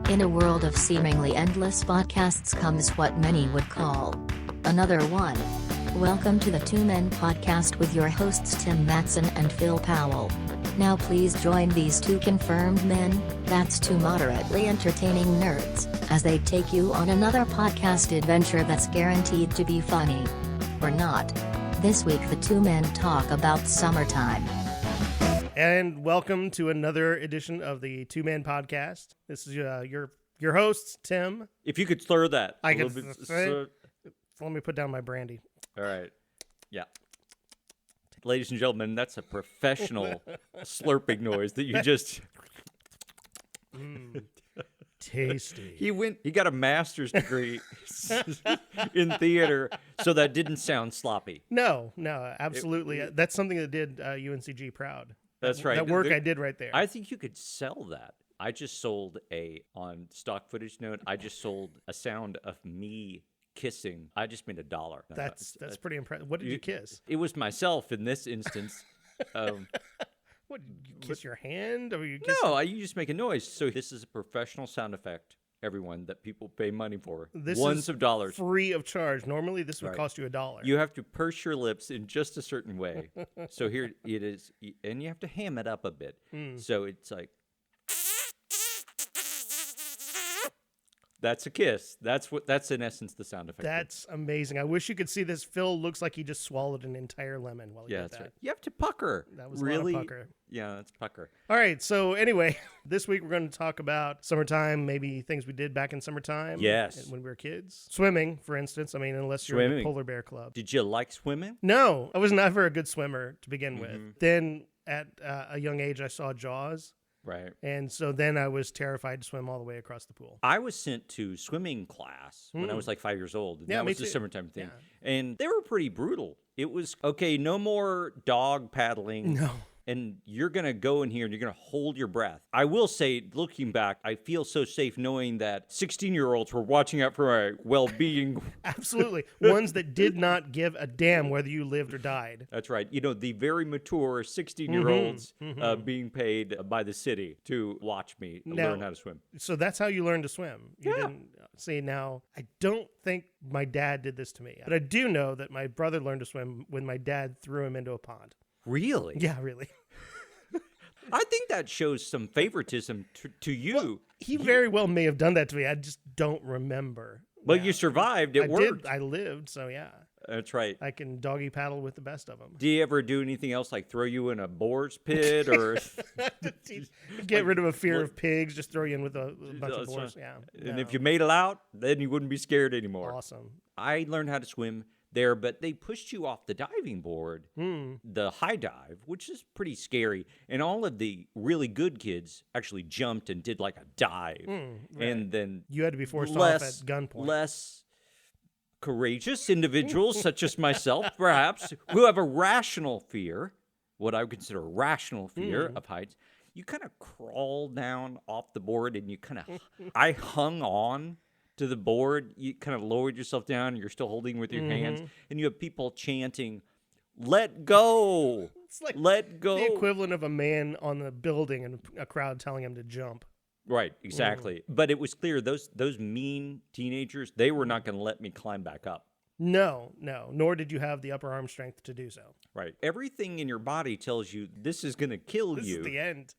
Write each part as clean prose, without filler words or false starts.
In a world of seemingly endless podcasts comes what many would call another one. Welcome to the Two Men podcast with your hosts Tim Matson and Phil Powell. Now please join these two confirmed men, that's two moderately entertaining nerds, as they take you on another podcast adventure that's guaranteed to be funny. Or not. This week the two men talk about summertime. And welcome to another edition of the Two Men podcast. This is your hosts, Tim. If you could slur that. I can let me put down my brandy. All right. Yeah. Ladies and gentlemen, that's a professional slurping noise that you just... Tasty. He got a master's degree in theater, so that didn't sound sloppy. No, absolutely. That's something that did UNCG proud. That's right. That work I did right there. I think you could sell that. I just sold on stock footage note, I just sold a sound of me kissing. I just made $1. That's pretty impressive. What did you kiss? It was myself in this instance. What, did you kiss your hand? Or you you just make a noise. So this is a professional sound effect, everyone, that people pay money for. This Ones is of dollars. Free of charge. Normally this would cost you $1. You have to purse your lips in just a certain way. So here it is, and you have to ham it up a bit. So it's like, that's a kiss. That's in essence the sound effect. That's amazing. I wish you could see this. Phil looks like he just swallowed an entire lemon while he did that. That's right. You have to pucker. That was really a lot of pucker. Yeah, that's pucker. All right. So anyway, this week we're going to talk about summertime, maybe things we did back in summertime. Yes. When we were kids. Swimming, for instance. I mean, unless you're in the Polar Bear Club. Did you like swimming? No, I was never a good swimmer to begin with. Then at a young age, I saw Jaws. Right. And so then I was terrified to swim all the way across the pool. I was sent to swimming class when I was like 5 years old. And that was the summertime thing. Yeah. And they were pretty brutal. It was, okay, no more dog paddling. No. And you're going to go in here and you're going to hold your breath. I will say, looking back, I feel so safe knowing that 16-year-olds were watching out for my well-being. Absolutely. Ones that did not give a damn whether you lived or died. That's right. You know, the very mature 16-year-olds being paid by the city to watch me learn how to swim. So that's how you learned to swim. You didn't see. Now, I don't think my dad did this to me. But I do know that my brother learned to swim when my dad threw him into a pond. Really? Yeah, really. I think that shows some favoritism to you. Well, he very well may have done that to me. I just don't remember. Well, you survived. It worked. I lived, so yeah. That's right. I can doggy paddle with the best of them. Do you ever do anything else like throw you in a boar's pit or get rid of a fear of pigs? Just throw you in with a bunch of boars. Yeah. And if you made it out, then you wouldn't be scared anymore. Awesome. I learned how to swim there, but they pushed you off the diving board, the high dive, which is pretty scary. And all of the really good kids actually jumped and did like a dive. Right. And then you had to be forced off at gunpoint. Less courageous individuals, such as myself, perhaps, who have a rational fear, what I would consider a rational fear of heights. You kind of crawl down off the board and you kind of, I hung on to the board, you kind of lowered yourself down, and you're still holding with your hands, and you have people chanting, "Let go! It's like let go!" The equivalent of a man on the building and a crowd telling him to jump. Right, exactly. But it was clear those mean teenagers, they were not going to let me climb back up. No, nor did you have the upper arm strength to do so. Right. Everything in your body tells you this is going to kill you. This is the end.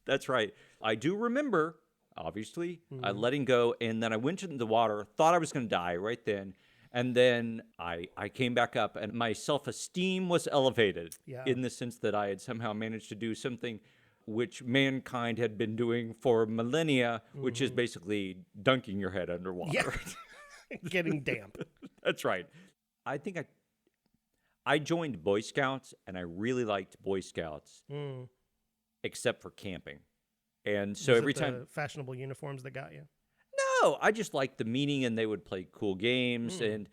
That's right. I do remember, obviously, letting go, and then I went into the water, thought I was going to die right then, and then I came back up, and my self-esteem was elevated in the sense that I had somehow managed to do something which mankind had been doing for millennia, which is basically dunking your head underwater. Yeah. Getting damp. That's right. I think I joined Boy Scouts, and I really liked Boy Scouts, except for camping. And so every time the fashionable uniforms that got you? No, I just liked the meaning, and they would play cool games, and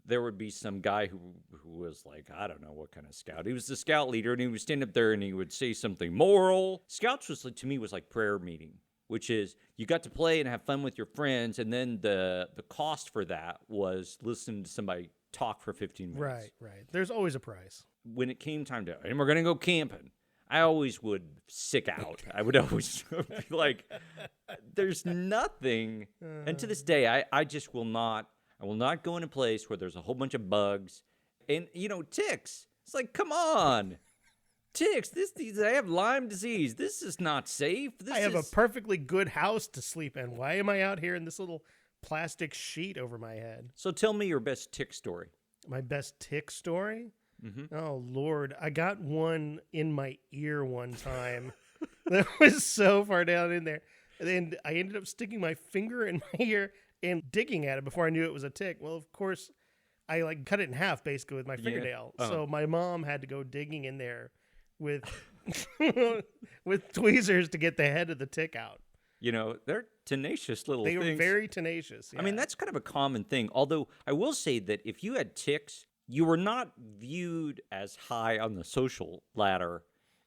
there would be some guy who was like, I don't know what kind of scout. He was the scout leader, and he would stand up there and he would say something moral. Scouts was to me was like prayer meeting, which is you got to play and have fun with your friends, and then the cost for that was listening to somebody talk for 15 minutes. Right. There's always a price. When it came time to, and we're going to go camping, I always would sick out. I would always be like, there's nothing. And to this day, I just will not. I will not go in a place where there's a whole bunch of bugs, and ticks. It's like, come on, ticks. These I have Lyme disease. This is not safe. I have a perfectly good house to sleep in. Why am I out here in this little plastic sheet over my head? So tell me your best tick story. My best tick story? Mm-hmm. Oh, Lord. I got one in my ear one time. That was so far down in there. And I ended up sticking my finger in my ear and digging at it before I knew it was a tick. Well, of course, I cut it in half basically with my fingernail. Yeah. So my mom had to go digging in there with with tweezers to get the head of the tick out. They're tenacious little things. They were very tenacious. Yeah. I mean, that's kind of a common thing. Although I will say that if you had ticks, you were not viewed as high on the social ladder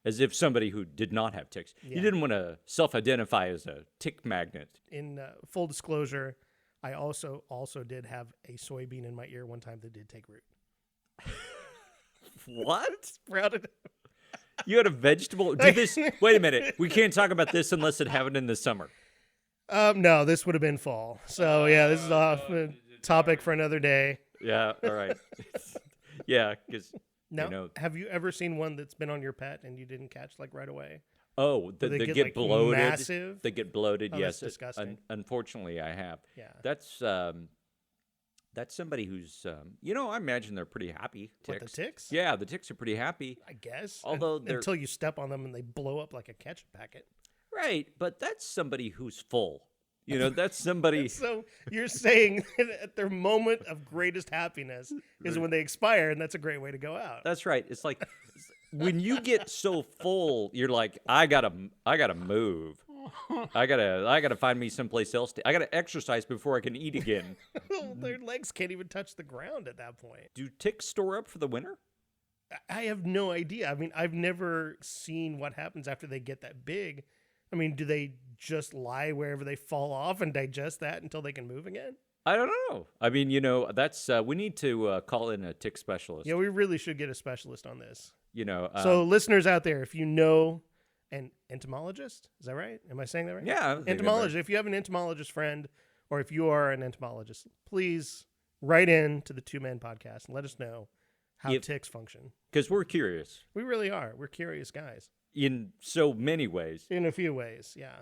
as if somebody who did not have ticks. Yeah. You didn't want to self-identify as a tick magnet. In full disclosure, I also did have a soybean in my ear one time that did take root. What? Sprouted. You had a vegetable? Wait a minute. We can't talk about this unless it happened in the summer. No, this would have been fall. So, yeah, this is a topic for another day. Yeah, all right. Yeah, because, Now, have you ever seen one that's been on your pet and you didn't catch right away? Oh, they get bloated. Massive? They get bloated, Oh, yes. that's disgusting. Unfortunately, I have. Yeah. That's somebody who's, I imagine they're pretty happy. Ticks. What, the ticks? Yeah, the ticks are pretty happy. I guess. Although until you step on them and they blow up like a ketchup packet. Right, but that's somebody who's full. That's somebody. So you're saying that at their moment of greatest happiness is when they expire, and that's a great way to go out. That's right. It's like when you get so full, you're like, I gotta move. I gotta find me someplace else. I gotta exercise before I can eat again. Their legs can't even touch the ground at that point. Do ticks store up for the winter? I have no idea. I mean, I've never seen what happens after they get that big. I mean, do they just lie wherever they fall off and digest that until they can move again? I don't know. I mean, that's we need to call in a tick specialist. Yeah, we really should get a specialist on this. So listeners out there, if you know an entomologist, is that right? Am I saying that right? Yeah. Entomologist. If you have an entomologist friend, or if you are an entomologist, please write in to the Two Men podcast and let us know how ticks function. Because we're curious. We really are. We're curious guys. In so many ways. In a few ways, yeah.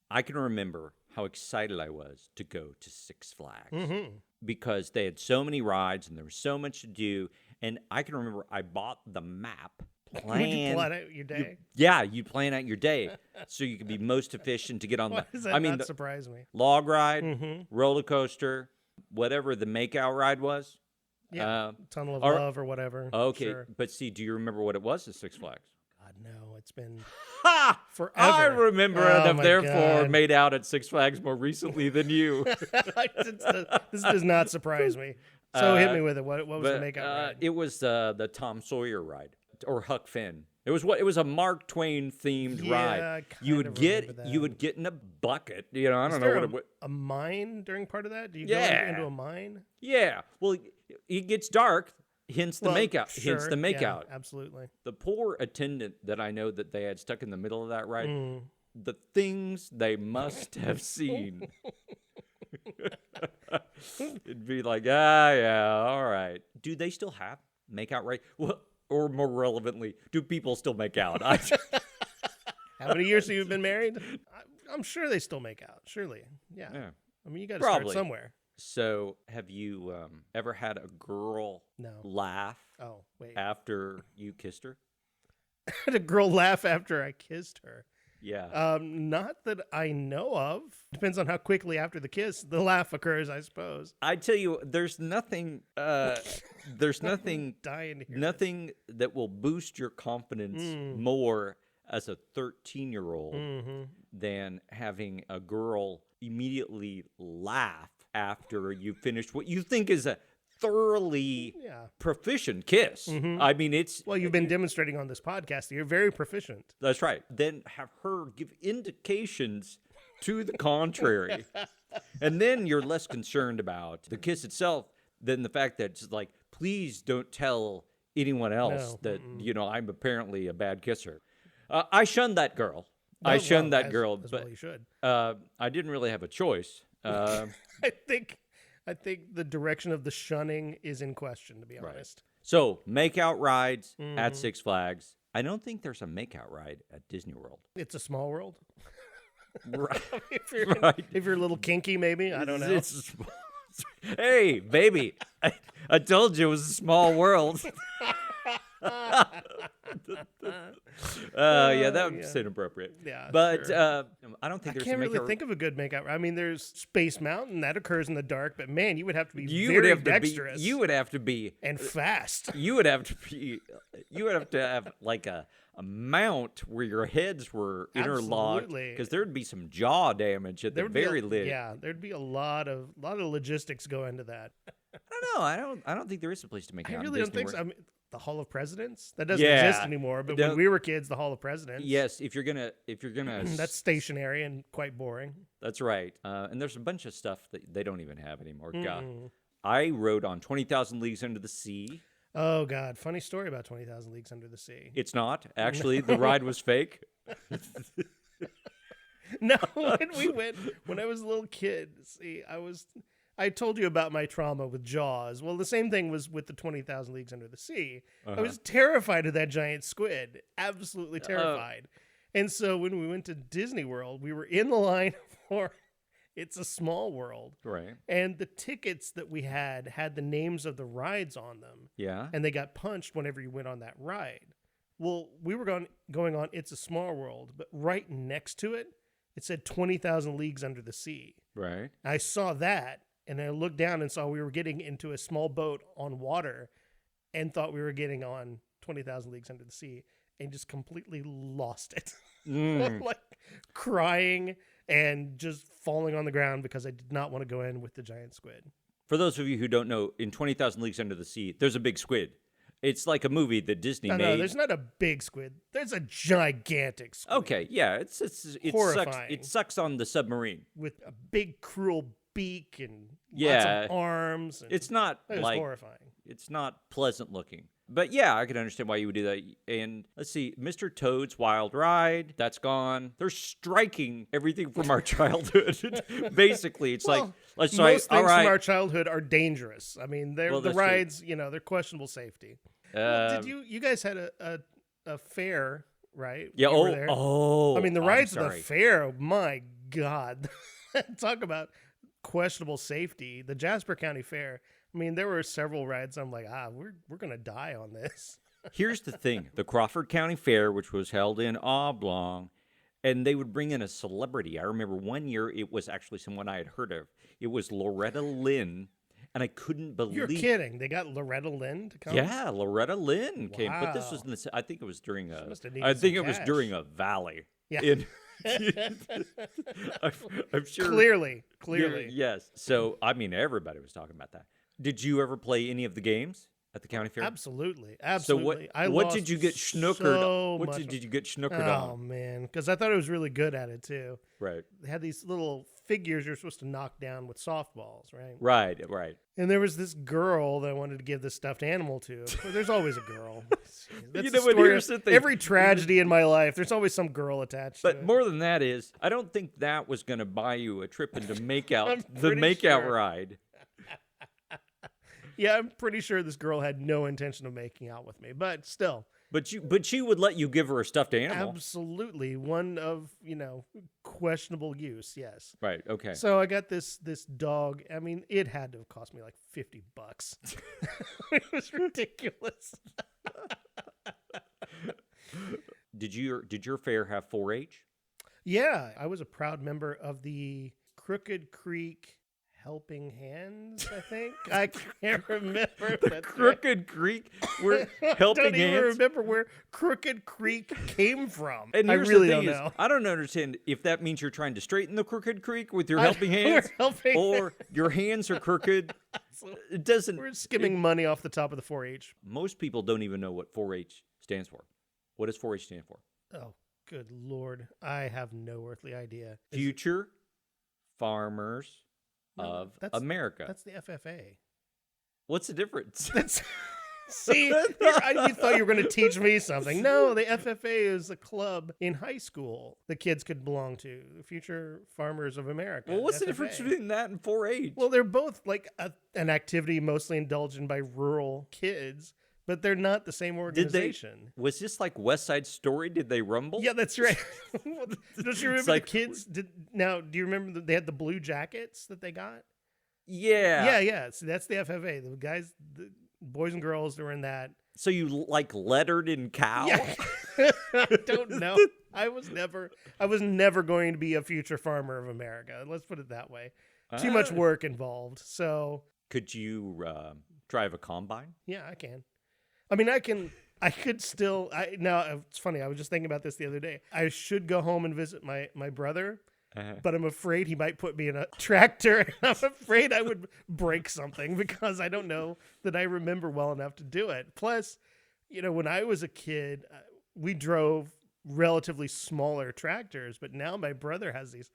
I can remember how excited I was to go to Six Flags because they had so many rides and there was so much to do. And I can remember I bought the map. You plan out your day? You plan out your day so you could be most efficient to get on Why the. does that not surprise me? Log ride, roller coaster, whatever the makeout ride was. Yeah, Tunnel of Love or whatever. Okay, sure. But see, do you remember what it was at Six Flags? God, no, it's been forever. forever. I remember Oh, and have my therefore God. made out at Six Flags more recently than you. This does not surprise me. So hit me with it. What was the makeout ride? It was the Tom Sawyer ride or Huck Finn. It was a Mark Twain themed ride. I You would remember that. you would get in a bucket. I don't know there what it was. a mine during part of that? Do you Yeah. go into a mine? Yeah. Well, it gets dark. Hence the Well, makeout. sure, Hence the makeout. Yeah, absolutely. The poor attendant that I know that they had stuck in the middle of that ride. Mm. The things they must have seen. It'd be like, yeah, all right. Do they still have makeout right? Well, or more relevantly, do people still make out? How many years have you been married? I'm sure they still make out. Surely. Yeah. I mean, you got to start somewhere. So, have you ever had a girl laugh after you kissed her? Had a girl laugh after I kissed her. Yeah. Not that I know of. Depends on how quickly after the kiss the laugh occurs, I suppose. I tell you, there's nothing. There's nothing. Dying to hear nothing that will boost your confidence more as a 13-year-old than having a girl immediately laugh after you finished what you think is a thoroughly proficient kiss. I mean, it's... Well, you've been demonstrating on this podcast that you're very proficient. That's right. Then have her give indications to the contrary. And then you're less concerned about the kiss itself than the fact that it's like, please don't tell anyone else that, I'm apparently a bad kisser. I shunned that girl. I Oh, shunned well, that girl, as but well you should. I didn't really have a choice. I think the direction of the shunning is in question, to be honest. So, make-out rides at Mhm. Six Flags. I don't think there's a make-out ride at Disney World. It's a small world. Right. if you're Right. if you're a little kinky, maybe, I don't know. Hey, baby, I told you it was a small world. Yeah, that was yeah. inappropriate. Yeah, But sure. I don't I think there's can't a really make-out. think of a good makeout. I mean, there's Space Mountain that occurs in the dark, but man, you would have to be You very would have to dexterous be. You would have to be. and fast. You would have to be. You would have to have like a mount where your heads were interlocked, Absolutely. because there would be some jaw damage at the There would be very least. yeah, there'd be a lot of logistics go into that. I don't know. I don't think there is a place to make I out. in really don't Disney think so. I World. mean, the Hall of Presidents that doesn't Yeah. exist anymore. But No. when we were kids, the Hall of Presidents. Yes, if you're gonna, That's stationary and quite boring. that's right. And there's a bunch of stuff that they don't even have anymore. God. Mm. I rode on 20,000 Leagues Under the Sea. Oh God, funny story about 20,000 Leagues Under the Sea. It's not actually. The ride was fake. No, when I was a little kid, see, I told you about my trauma with Jaws. Well, the same thing was with the 20,000 Leagues Under the Sea. I was terrified of that giant squid, absolutely terrified. And so when we went to Disney World, we were in the line for It's a Small World. Right. And the tickets that we had the names of the rides on them. Yeah. And they got punched whenever you went on that ride. Well, we were going on It's a Small World, but right next to it, it said 20,000 Leagues Under the Sea. Right. I saw that, and I looked down and saw we were getting into a small boat on water and thought we were getting on 20,000 Leagues Under the Sea and just completely lost it. Like crying and just falling on the ground because I did not want to go in with the giant squid. For those of you who don't know, in 20,000 Leagues Under the Sea, there's a big squid. It's like a movie that Disney made. No, there's not a big squid. There's a gigantic squid. Okay, yeah, it Horrifying. sucks. It sucks on the submarine. With a big, cruel beak and lots Yeah. of arms. And It's not it was like horrifying. it's not pleasant looking. But yeah, I can understand why you would do that. And let's see, Mr. Toad's Wild Ride, that's gone. They're striking everything from our childhood. Basically, it's like, let's say, most all things right. from our childhood are dangerous. I mean, Well, the that's true. rides, they're questionable safety. Well, did you guys had a fair, right? Yeah. You were there? Oh. I mean, the I'm rides of the sorry. fair. My God, talk about questionable safety. The Jasper County Fair. I mean, there were several rides. I'm like, we're gonna die on this. Here's the thing: the Crawford County Fair, which was held in Oblong, and they would bring in a celebrity. I remember one year it was actually someone I had heard of. It was Loretta Lynn, and I couldn't believe. You're kidding? They got Loretta Lynn to come? Yeah, Loretta Lynn came, but this was Wow. I think it was during a. must have needed I think some it was cash. during a valley. Yeah. In- I'm sure. Clearly. Yes. So I mean, everybody was talking about that. Did you ever play any of the games at the county fair? Absolutely. So what did you get snookered? So What much did you get snookered Oh on? man, because I thought it was really good at it too. Right. They had these little figures you're supposed to knock down with softballs, right? Right. And there was this girl that I wanted to give this stuffed animal to. Well, there's always a girl. That's You the know what, story here's of the thing. every tragedy in my life. There's always some girl attached. to But it. more than that is, I don't think that was going to buy you a trip into makeout, I'm the pretty makeout sure. ride. Yeah, I'm pretty sure this girl had no intention of making out with me, but still, But she would let you give her a stuffed animal. absolutely one of questionable use. Yes. Right. Okay. So I got this dog. I mean, it had to have cost me like $50. It was ridiculous. Did your fair have 4-H? Yeah, I was a proud member of the Crooked Creek Helping Hands, I think. I can't remember. if that's right. Crooked Creek were I helping don't even hands. remember where Crooked Creek came from. And I here's really the don't thing is, know. I don't understand if that means you're trying to straighten the crooked creek with your helping hands, We're helping or your hands are crooked. It doesn't. We're skimming money off the top of the 4-H. Most people don't even know what 4-H stands for. What does 4-H stand for? Oh, good Lord. I have no earthly idea. Future Farmers of that's- America. That's the FFA. What's the difference? That's See, you thought you were going to teach me something. No, the FFA is a club in high school the kids could belong to. The Future Farmers of America. Well, what's the FFA. difference between that and 4-H? Well, they're both like an activity mostly indulged in by rural kids, but they're not the same organization. Was this like West Side Story? Did they rumble? Yeah, that's right. Don't you remember like- the kids? Now, do you remember they had the blue jackets that they got? Yeah. Yeah. So that's the FFA. The guys, the boys and girls that were in that. So you like lettered in cow? Yeah. I don't know. I was never going to be a future farmer of America. Let's put it that way. Too much work involved. So Could you drive a combine? yeah, I can. I mean, I could still. Now it's funny. I was just thinking about this the other day. I should go home and visit my brother, but I'm afraid he might put me in a tractor. And I'm afraid I would break something because I don't know that I remember well enough to do it. Plus, when I was a kid, we drove relatively smaller tractors, but now my brother has these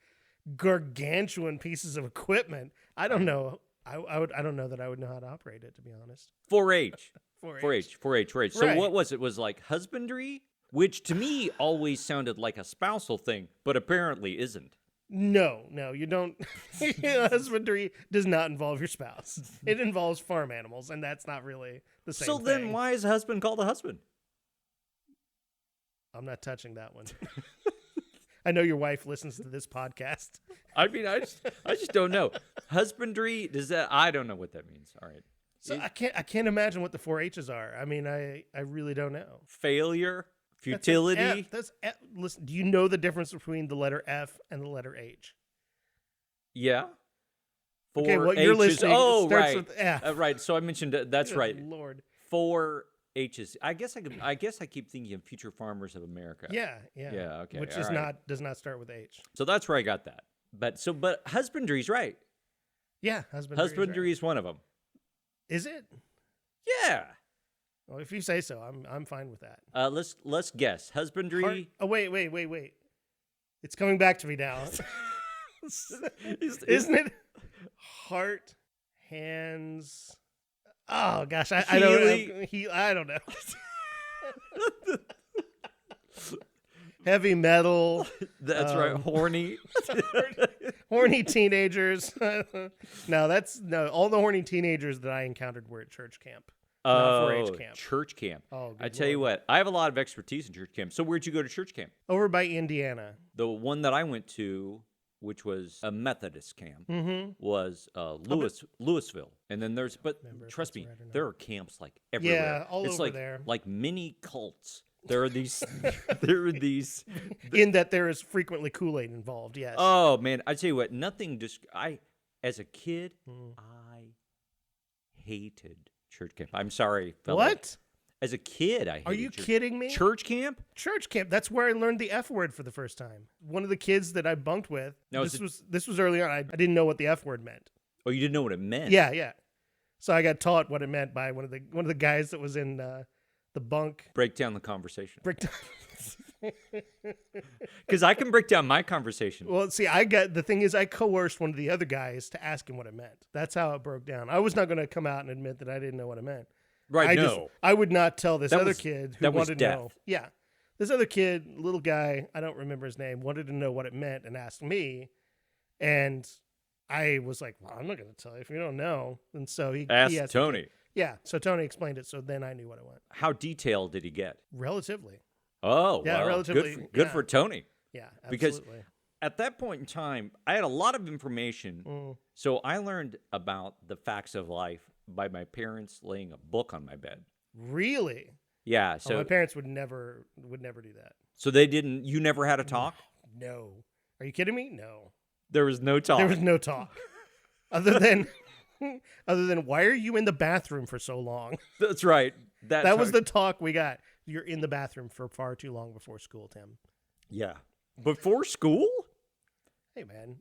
gargantuan pieces of equipment. I don't know. I don't know that I would know how to operate it, to be honest. 4-H. 4-H. 4-H. So Right. what was it? Was like husbandry, which to me always sounded like a spousal thing, but apparently isn't. No, you don't. Husbandry does not involve your spouse. It involves farm animals, and that's not really the same So thing. then why is a husband called a husband? I'm not touching that one. I know your wife listens to this podcast. I mean, I just don't know. Husbandry, I don't know what that means. All right. So I can't imagine what the 4-H's are. I mean, I really don't know. Failure, That's an futility. F. That's F. Listen, do you know the difference between the letter F and the letter H? Yeah. Okay, 4 what you're H's. listening Oh, starts right. with F. Right. So I mentioned that's Good right. Lord. 4 H's. I guess I keep thinking of Future Farmers of America. Yeah. Yeah, okay, Which all is right. does not start with H. So that's where I got that. But husbandry's right. Yeah, Husbandry is one of them. Is it? Yeah. Well, if you say so, I'm fine with that. Let's guess. Husbandry. Oh wait. It's coming back to me now. Isn't it? Heart, hands. Oh gosh, I don't know. I don't know. Heavy metal. That's right. Horny. Horny teenagers. No. All the horny teenagers that I encountered were at church camp. Not 4-H camp. Church camp. Oh, I tell you what, I have a lot of expertise in church camp. So where'd you go to church camp? Over by Indiana. The one that I went to, which was a Methodist camp, was Louisville. And then trust me, there are camps like everywhere. Yeah, all it's over like, there. like mini cults. There are these. In that there is frequently Kool-Aid involved. Yes. Oh man, I tell you what, as a kid, I hated church camp. I'm sorry, fella. What? As a kid, I hated Are you kidding me? Church camp? Church camp. That's where I learned the F word for the first time. One of the kids that I bunked with. Now, this was early on. I didn't know what the F word meant. Oh, you didn't know what it meant? Yeah. So I got taught what it meant by one of the guys that was in the bunk. Break down the conversation. Breakdown. Because I can break down my conversation. Well, see, the thing is, I coerced one of the other guys to ask him what it meant. That's how it broke down. I was not going to come out and admit that I didn't know what it meant. Right, I would not tell this other was- kid who that was wanted to death. know. Yeah. This other kid, little guy, I don't remember his name, wanted to know what it meant and asked me. And I was like, well, I'm not going to tell you if you don't know. And so he Ask asked Tony. me. Yeah. So Tony explained it. So then I knew what it meant. How detailed did he get? Relatively. Oh, Yeah, wow. relatively, Good yeah. for Tony. Yeah. Because Absolutely. at that point in time, I had a lot of information. So I learned about the facts of life by my parents laying a book on my bed. Really? Yeah. Oh, So my parents would never do that. so they didn't. You never had a talk. No. Are you kidding me? No. There was no talk. There was no talk. other than why are you in the bathroom for so long? That's right. That was the talk we got. You're in the bathroom for far too long before school, Tim. Yeah. Before school? Hey, man.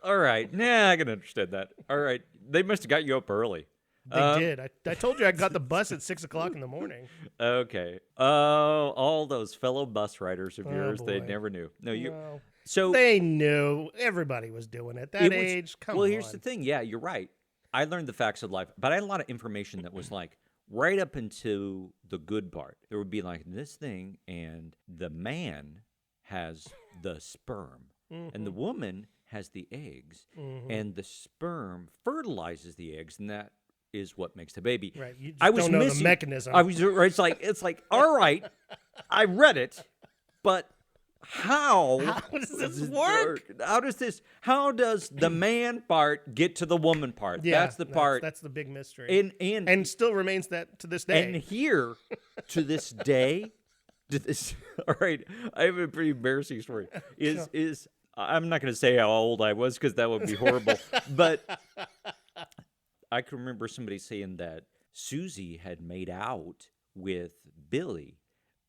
All right. Nah, I can understand that. All right. They must have got you up early. They did. I told you I got the bus at 6 o'clock in the morning. Okay. Oh, all those fellow bus riders of Oh, yours, they boy. never knew. No, you. No. So They knew. Everybody was doing it. That it was- age. Come well, on. here's the thing. Yeah, you're right. I learned the facts of life, but I had a lot of information that was like, right up into the good part. There would be like this thing, and the man has the sperm, and the woman has the eggs, and the sperm fertilizes the eggs, and that is what makes the baby. Right. You just don't know missing the mechanism. It's like all right, I read it, but how does this work? How does the man part get to the woman part? Yeah, That's the part. That's the big mystery. And still remains that to this day. And here, to this day, all right, I have a pretty embarrassing story. I'm not going to say how old I was because that would be horrible. But I can remember somebody saying that Susie had made out with Billy.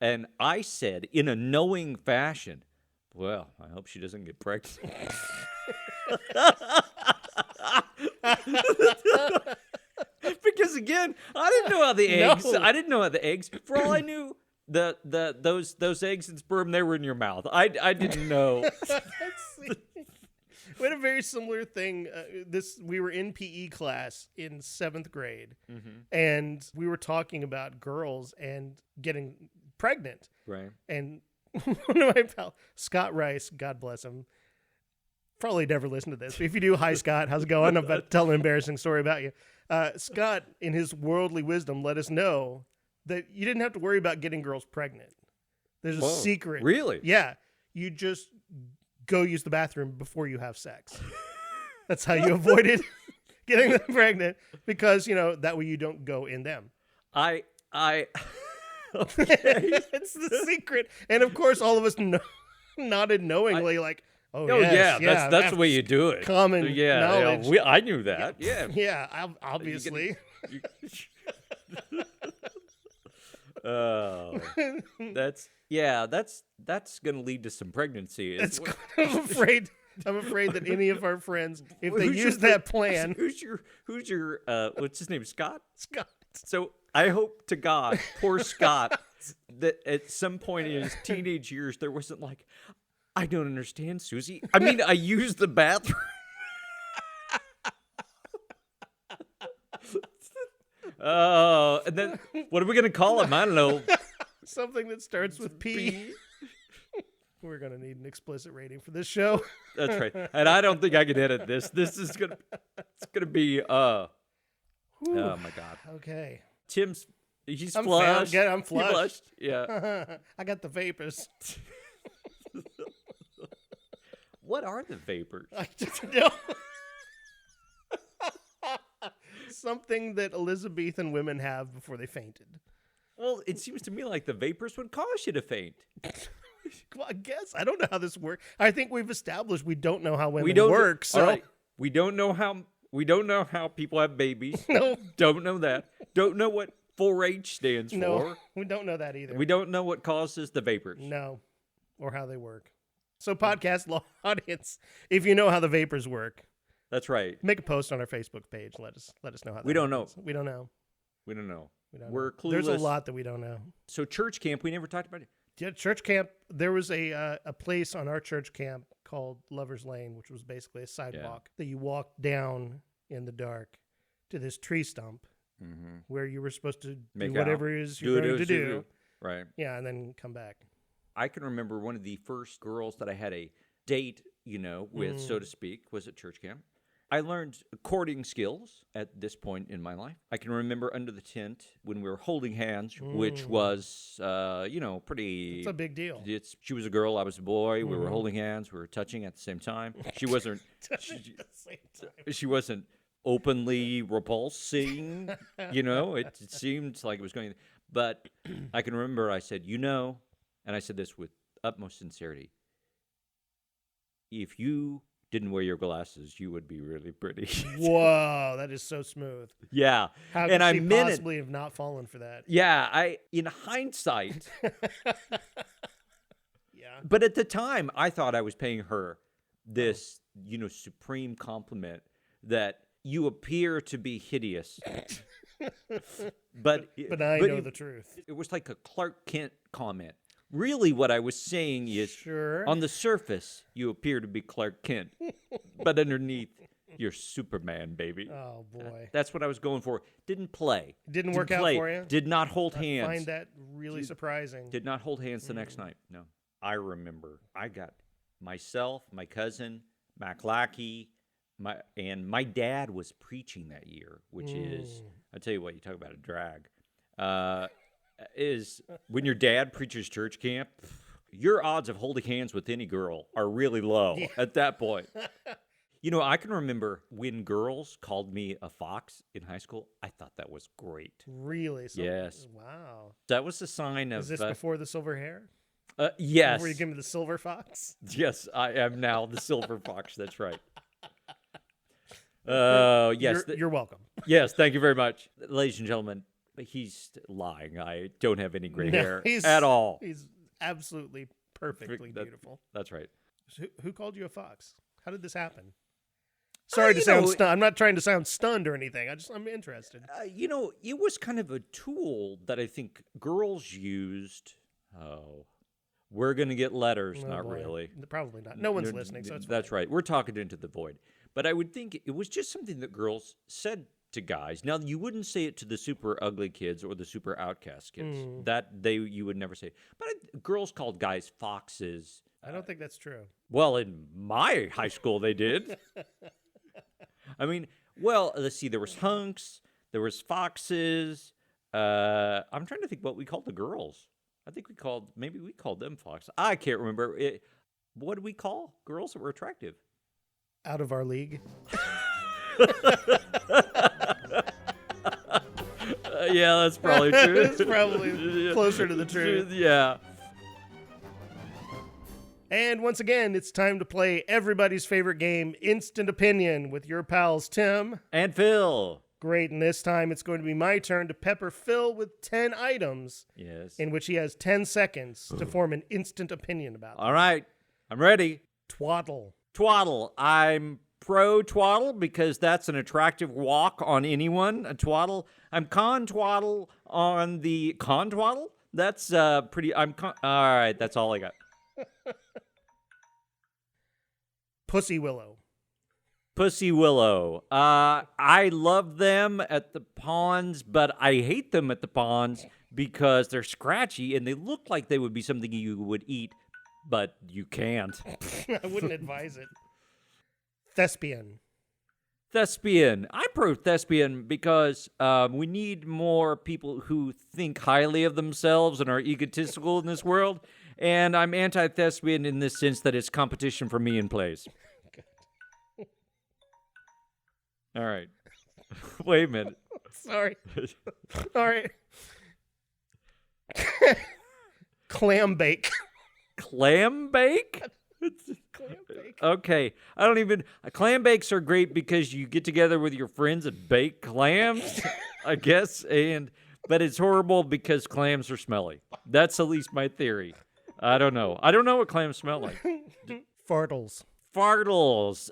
And I said, in a knowing fashion, well, I hope she doesn't get pregnant. Because again, I didn't know how the eggs. No. I didn't know how the eggs. For all I knew, those eggs and sperm, they were in your mouth. I didn't know. We had a very similar thing. We were in PE class in 7th grade, and we were talking about girls and getting pregnant. Right. And one of my pals, Scott Rice, God bless him, probably never listened to this. But if you do, hi Scott, how's it going? I'm about to tell an embarrassing story about you. Scott, in his worldly wisdom, let us know that you didn't have to worry about getting girls pregnant. There's a secret. Really? Yeah. You just go use the bathroom before you have sex. That's how you avoided getting them pregnant, because, that way you don't go in them. Okay. It's the secret. And of course, all of us nodded knowingly, like, oh yes, that's the way you do it. Common knowledge. Yeah, I knew that. Yeah. Yeah, obviously. Oh, that's going to lead to some pregnancy. I'm afraid that any of our friends, if they use that plan, who's your what's his name? Scott. Scott. So I hope to God, poor Scott, that at some point in his teenage years there wasn't like, I don't understand, Susie. I mean, I use the bathroom. Oh, and then what are we gonna call him? I don't know. Something that starts with P. We're gonna need an explicit rating for this show. That's right, and I don't think I can edit this. This is gonna be oh my God. Okay. He's flushed. I'm flushed. He flushed. Yeah. I got the vapors. What are the vapors? I don't know. Something that Elizabethan women have before they fainted. Well, it seems to me like the vapors would cause you to faint. Well, I guess. I don't know how this works. I think we've established we don't know how women work. So all right. We don't know how people have babies. No. Don't know that. Don't know what 4-H stands No, for. we don't know that either. We don't know what causes the vapors. No, or how they work. So podcast audience, if you know how the vapors work, that's right. make a post on our Facebook page. Let us know how. We don't know. We don't know. We're clueless. There's a lot that we don't know. So church camp, we never talked about it. Yeah, church camp. There was a place on our church camp called Lover's Lane, which was basically a sidewalk that you walked down in the dark to this tree stump where you were supposed to do whatever it is you're going to do. Right. Yeah, and then come back. I can remember one of the first girls that I had a date, with, so to speak, was at church camp. I learned courting skills at this point in my life. I can remember under the tent when we were holding hands, which was, pretty... It's a big deal. She was a girl, I was a boy. We were holding hands. We were touching at the same time. She wasn't... She wasn't openly repulsing, It seemed like it was going... But I can remember I said, and I said this with utmost sincerity, if you didn't wear your glasses, you would be really pretty. Whoa, that is so smooth. Yeah. How could she possibly have not fallen for that? Yeah, in hindsight. Yeah. But at the time, I thought I was paying her this, supreme compliment that you appear to be hideous. But I know the truth. It was like a Clark Kent comment. Really, what I was saying is, on the surface, you appear to be Clark Kent, but underneath, You're Superman, baby. Oh, boy. That's what I was going for. Didn't play. Didn't work out for you? Did not hold I hands. find that really surprising. Did not hold hands the next night. No. I remember I got myself, my cousin, Mac Lackey, and my dad was preaching that year, which is, I tell you what, you talk about a drag. Is when your dad preaches church camp, your odds of holding hands with any girl are really low at that point. You know, I can remember when girls called me a fox in high school. I thought that was great. Really? Yes. Wow. That was a sign of... Is this before the silver hair? Yes. Before you give me the silver fox? Yes, I am now the silver fox. That's right. Yes. You're welcome. Yes, thank you very much. Ladies and gentlemen, he's lying. I don't have any gray hair at all. He's absolutely perfectly beautiful. That's right. So who called you a fox? How did this happen? Sorry to sound stunned. I'm not trying to sound stunned or anything. I'm interested. You know, it was kind of a tool that I think girls used. Oh, we're going to get letters. Oh, not boy. really. Probably not. No one's listening, so it's That's fine. right. We're talking into the void. But I would think it was just something that girls said to guys. Now, you wouldn't say it to the super ugly kids or the super outcast kids. You would never say. But girls called guys foxes. I don't think that's true. Well, in my high school, they did. I mean, well, let's see. There was hunks. There was foxes. I'm trying to think what we called the girls. I think maybe we called them foxes. I can't remember. What did we call girls that were attractive? Out of our league. Yeah, that's probably true. It's probably closer to the truth. Yeah. And once again, it's time to play everybody's favorite game, Instant Opinion, with your pals Tim and Phil. Great, and this time it's going to be my turn to pepper Phil with 10 items. Yes. In which he has 10 seconds to form an instant opinion about them. All right, I'm ready. Twaddle. Twaddle. I'm pro twaddle because that's an attractive walk on anyone. A twaddle. I'm con twaddle on the con twaddle. That's pretty. All right, that's all I got. Pussy Willow. Pussy Willow. I love them at the ponds, but I hate them at the ponds because they're scratchy and they look like they would be something you would eat, but you can't. I wouldn't advise it. Thespian. Thespian. I'm pro thespian because we need more people who think highly of themselves and are egotistical in this world. And I'm anti-thespian in this sense that it's competition for me in plays. All right. Wait a minute. Sorry. All right. Clam bake. Clam bake? Clam bake. Okay. Clam bakes are great because you get together with your friends and bake clams, I guess. But it's horrible because clams are smelly. That's at least my theory. I don't know. I don't know what clams smell like. Fartles. Fartles.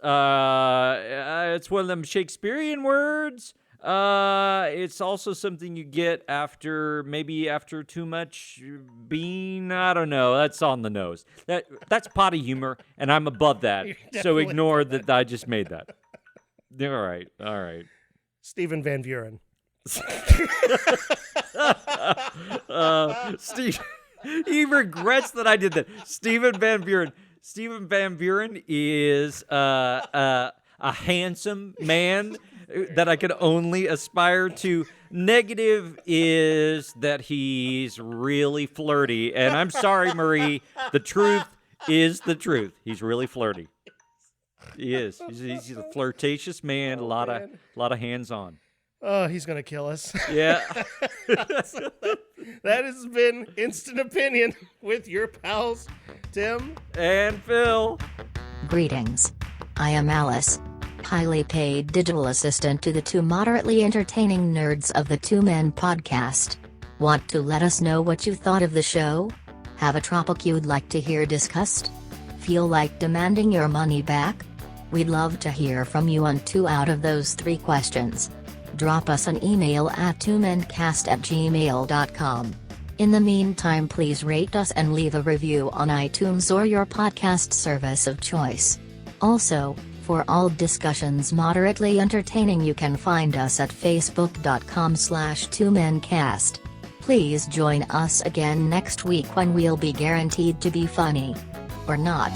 It's one of them Shakespearean words. It's also something you get after too much bean. I don't know. That's on the nose. That's potty humor, and I'm above that. So ignore that I just made that. All right. Stephen Van Buren. Steve. He regrets that I did that. Stephen Van Buren. Stephen Van Buren is a handsome man that I could only aspire to. Negative is that he's really flirty. And I'm sorry, Marie. The truth is the truth. He's really flirty. He is. He's a flirtatious man. A lot of hands on. Oh, he's going to kill us. Yeah. That has been Instant Opinion with your pals, Tim and Phil. Greetings. I am Alice, highly paid digital assistant to the two moderately entertaining nerds of the Two Men podcast. Want to let us know what you thought of the show? Have a topic you'd like to hear discussed? Feel like demanding your money back? We'd love to hear from you on 2 out of those 3 questions. Drop us an email at twomencast@gmail.com. In the meantime, please rate us and leave a review on iTunes or your podcast service of choice. Also, For all discussions moderately entertaining, you can find us at facebook.com/2mencast. Please join us again next week when we'll be guaranteed to be funny. Or not.